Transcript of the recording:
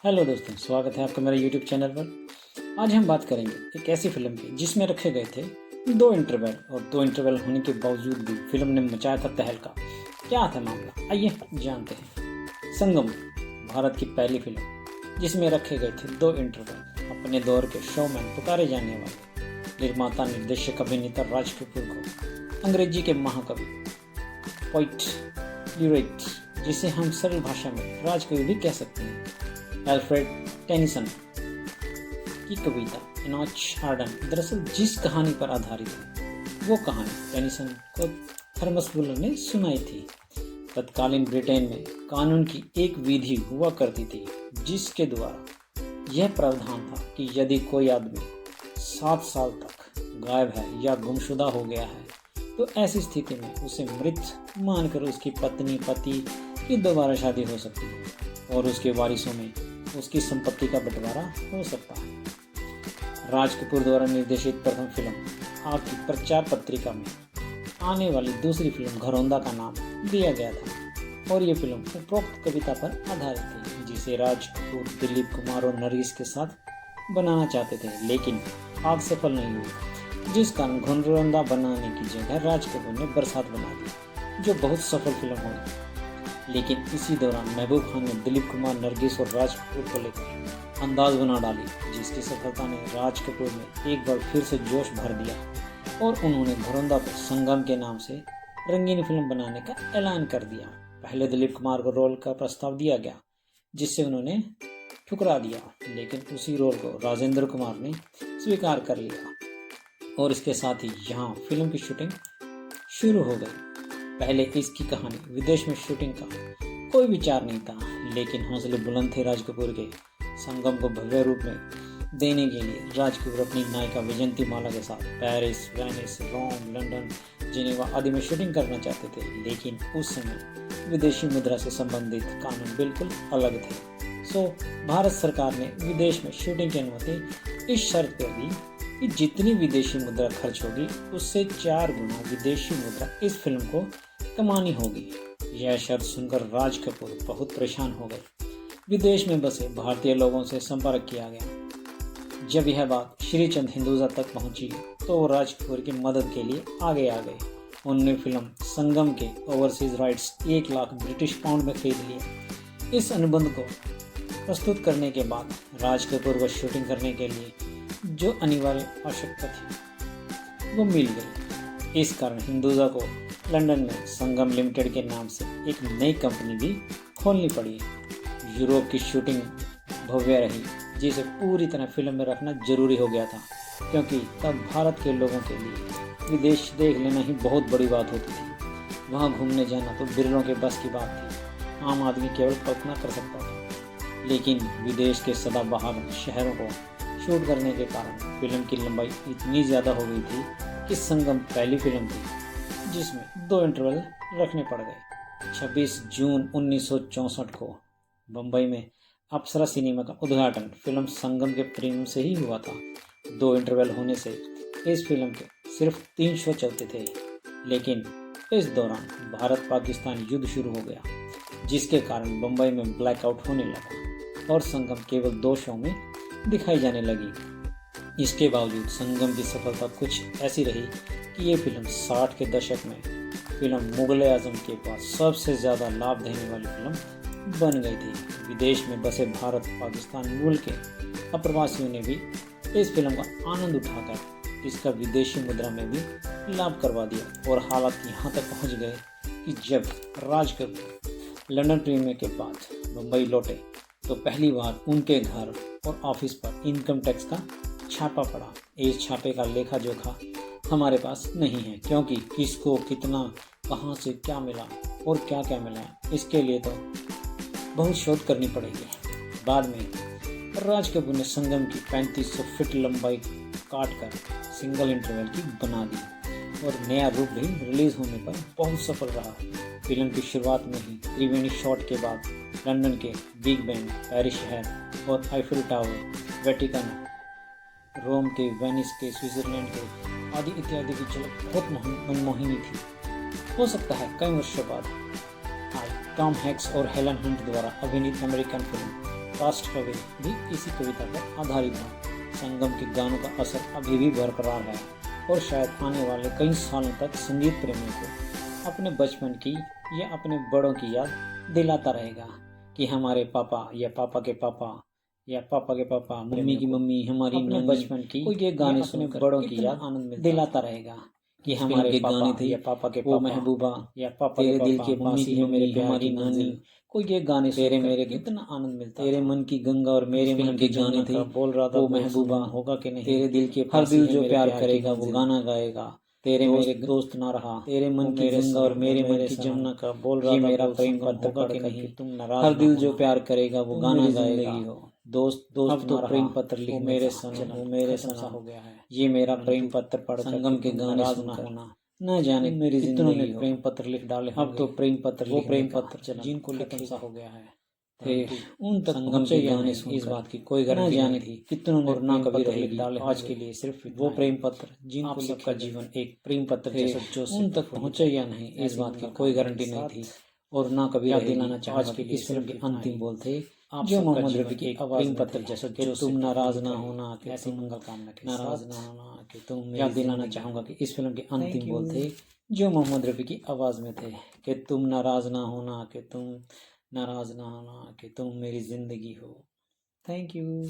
Hello दोस्तों, स्वागत है आपका मेरे यूट्यूब चैनल पर। आज हम बात करेंगे एक ऐसी फिल्म की जिसमें रखे गए थे दो इंटरवल और दो इंटरवल होने के बावजूद भी फिल्म ने मचाया था तहलका। क्या था मामला, आइए जानते हैं। संगम भारत की पहली फिल्म जिसमें रखे गए थे दो इंटरवल। अपने दौर के शोमैन पुकारे जाने वाले निर्माता निर्देशक अभिनेता राज कपूर को अंग्रेजी के महाकवि, पोइट, ल्यूरेट, जिसे हम सरल भाषा में राजकवि भी कह सकते हैं, एल्फ्रेड टेनिसन की कविता इनॉच आर्डन दरअसल जिस कहानी पर आधारित है वो कहानी टेनिसन को थॉमस वुलर ने सुनाई थी। तत्कालीन ब्रिटेन में कानून की एक विधि हुआ करती थी जिसके द्वारा यह प्रावधान था कि यदि कोई आदमी 7 साल तक गायब है या गुमशुदा हो गया है तो ऐसी स्थिति में उसे मृत मानकर उसकी पत्नी पति की दोबारा शादी हो सकती है और उसके वारिसों में उसकी संपत्ति का बंटवारा हो सकता है। राज कपूर द्वारा निर्देशित प्रथम फिल्म आपकी प्रचार पत्रिका में आने वाली दूसरी फिल्म घरौंदा का नाम दिया गया था और ये फिल्म उपरोक्त कविता पर आधारित थी जिसे राज कपूर, दिलीप कुमार और नरगिस के साथ बनाना चाहते थे, लेकिन आग सफल नहीं हुई, जिस कारण घरौंदा बनाने की जगह राज कपूर ने बरसात बना दी जो बहुत सफल फिल्म हुई। लेकिन इसी दौरान महबूब खान ने दिलीप कुमार, नरगिस और राज कपूर को लेकर अंदाज बना डाली, जिसकी सफलता ने राज कपूर में एक बार फिर से जोश भर दिया और उन्होंने घरौंदा को संगम के नाम से रंगीन फिल्म बनाने का ऐलान कर दिया। पहले दिलीप कुमार को रोल का प्रस्ताव दिया गया जिससे उन्होंने ठुकरा दिया, लेकिन उसी रोल को राजेंद्र कुमार ने स्वीकार कर लिया और इसके साथ ही यहाँ फिल्म की शूटिंग शुरू हो गई। पहले इसकी कहानी विदेश में शूटिंग का कोई विचार नहीं था, लेकिन हौसले बुलंद थे राज कपूर के। संगम को भव्य रूप में देने के लिए राज कपूर अपनी नायिका वैजयंती माला के साथ पेरिस, वेनिस, रोम, लंदन, जिनेवा आदि में शूटिंग करना चाहते थे, लेकिन उस समय विदेशी मुद्रा से संबंधित कानून बिल्कुल अलग थे। सो भारत सरकार ने विदेश में शूटिंग की अनुमति इस शर्त पर दी कि जितनी विदेशी मुद्रा खर्च होगी उससे 4 गुना विदेशी मुद्रा इस फिल्म को कमानी होगी। यह शर्त सुनकर राज कपूर बहुत परेशान हो गए। विदेश में बसे भारतीय लोगों से संपर्क किया गया। जब यह बात श्रीचंद हिंदुजा तक पहुंची तो वो राज कपूर की मदद के लिए आगे आ गए। उन्होंने फिल्म संगम के overseas rights 1 lakh British pound में खरीद लिए। इस अनुबंध को प्रस्तुत करने के बाद राज कपूर को शूटिंग करने के लिए जो अनिवार्य आवश्यकता थी वो मिल गई। इस कारण हिंदुजा को लंदन में संगम लिमिटेड के नाम से एक नई कंपनी भी खोलनी पड़ी। यूरोप की शूटिंग भव्य रही जिसे पूरी तरह फिल्म में रखना जरूरी हो गया था, क्योंकि तब भारत के लोगों के लिए विदेश देख लेना ही बहुत बड़ी बात होती थी। वहाँ घूमने जाना तो बिरलों के बस की बात थी, आम आदमी केवल कल्पना कर सकता था। लेकिन विदेश के सदाबहार शहरों को शूट करने के कारण फिल्म की लंबाई इतनी ज़्यादा हो गई थी कि संगम पहली फिल्म थी जिसमें 2 इंटरवल रखने पड़ गए। 26 जून 1964 को बम्बई में अप्सरा सिनेमा का उद्घाटन फिल्म संगम के प्रीमियम से ही हुआ था। 2 इंटरवल होने से इस फिल्म के सिर्फ 3 शो चलते थे, लेकिन इस दौरान भारत पाकिस्तान युद्ध शुरू हो गया जिसके कारण बम्बई में ब्लैकआउट होने लगा और संगम केवल 2 शो में दिखाई जाने लगी। इसके बावजूद संगम की सफलता कुछ ऐसी रही कि ये फिल्म 60 के दशक में फिल्म मुगल आजम के बाद सबसे ज़्यादा लाभ देने वाली फिल्म बन गई थी। विदेश में बसे भारत पाकिस्तान मूल के अप्रवासियों ने भी इस फिल्म का आनंद उठाकर इसका विदेशी मुद्रा में भी लाभ करवा दिया और हालात यहाँ तक पहुँच गए कि जब राज कपूर लंदन प्रीमियर के बाद मुंबई लौटे तो पहली बार उनके घर और ऑफिस पर इनकम टैक्स का छापा पड़ा। इस छापे का लेखा जोखा हमारे पास नहीं है, क्योंकि किसको कितना, कहां से क्या मिला और क्या क्या मिला, इसके लिए तो बहुत शोध करनी पड़ेगी। बाद में राज कपूर ने संगम की 3500 फीट लंबाई काट कर सिंगल इंटरवल की बना दी और नया रूप भी रिलीज होने पर बहुत सफल रहा। फिल्म की शुरुआत में ही त्रिवेणी शॉट के बाद लंदन के बिग बेन, पेरिस शहर और आईफिल टावर, वेटिकन, रोम के, वेनिस के, स्विट्जरलैंड के आदि इत्यादि की झलक बहुत मनमोहिनी थी। हो सकता है कई वर्षों बाद टॉम हैंक्स और हेलन हंट द्वारा अभिनीत अमेरिकन फिल्म कास्ट कवि भी इसी कविता पर आधारित है। संगम के गानों का असर अभी भी बरकरार है और शायद आने वाले कई सालों तक संगीत प्रेमियों को अपने बचपन की या अपने बड़ों की याद दिलाता रहेगा कि हमारे पापा या पापा के पापा या पापा के पापा, मम्मी की मम्मी, हमारी नानी बचपन की ये गाने अपने बड़ों की याद आनंद दिलाता रहेगा कि हमारे गाने थे या पापा के वो महबूबा या पापा तेरे दिल के पास ही मेरे हमारी नानी को ये गाने तेरे मेरे कितना आनंद मिलता तेरे मन की गंगा और मेरे मन के गाने थे बोल रहा था वो महबूबा होगा कि नहीं तेरे दिल के हर दिल जो प्यार करेगा वो गाना गाएगा तेरे मेरे दोस्त ना रहा तेरे मन की गंगा और मेरे मन की जमुना का बोल रहा था मेरा प्रेम पत्र होगा कि नहीं तुम नाराज हर दिल जो प्यार करेगा वो गाना गाएगा दोस्त दोस्त अब तो प्रेम पत्र लिख मेरे सन वो मेरे सना हो गया है ये मेरा प्रेम पत्र पढ़ संगम के गाने सुना होना न जाने मेरी जिंदगी ने प्रेम पत्र लिख डाले अब तो प्रेम पत्र वो प्रेम पत्र जिनको लिखने सा हो गया है थे उन तक संगम के गाने इस बात की कोई गारंटी नहीं थी कितनों और ना कभी लिख डाले आज के लिए सिर्फ वो प्रेम पत्र जिनको सबका जीवन एक प्रेम पत्र जैसा जो उन तक पहुंचे या नहीं इस बात की कोई गारंटी नहीं थी और ना कभी याद दिलाना चाहे आज के लिए इस फिल्म के अंतिम बोल थे आप जो मोहम्मद रफी की आवाज पत्र जैसा जो तुम नाराज ना होना कि ऐसी मंगल कामना के नाराज ना होना कि तुम याद दिलाना चाहूंगा कि इस फिल्म के अंतिम बोल थे जो मोहम्मद रफी की आवाज में थे कि तुम नाराज ना होना कि तुम नाराज ना होना कि तुम मेरी जिंदगी हो। Thank you.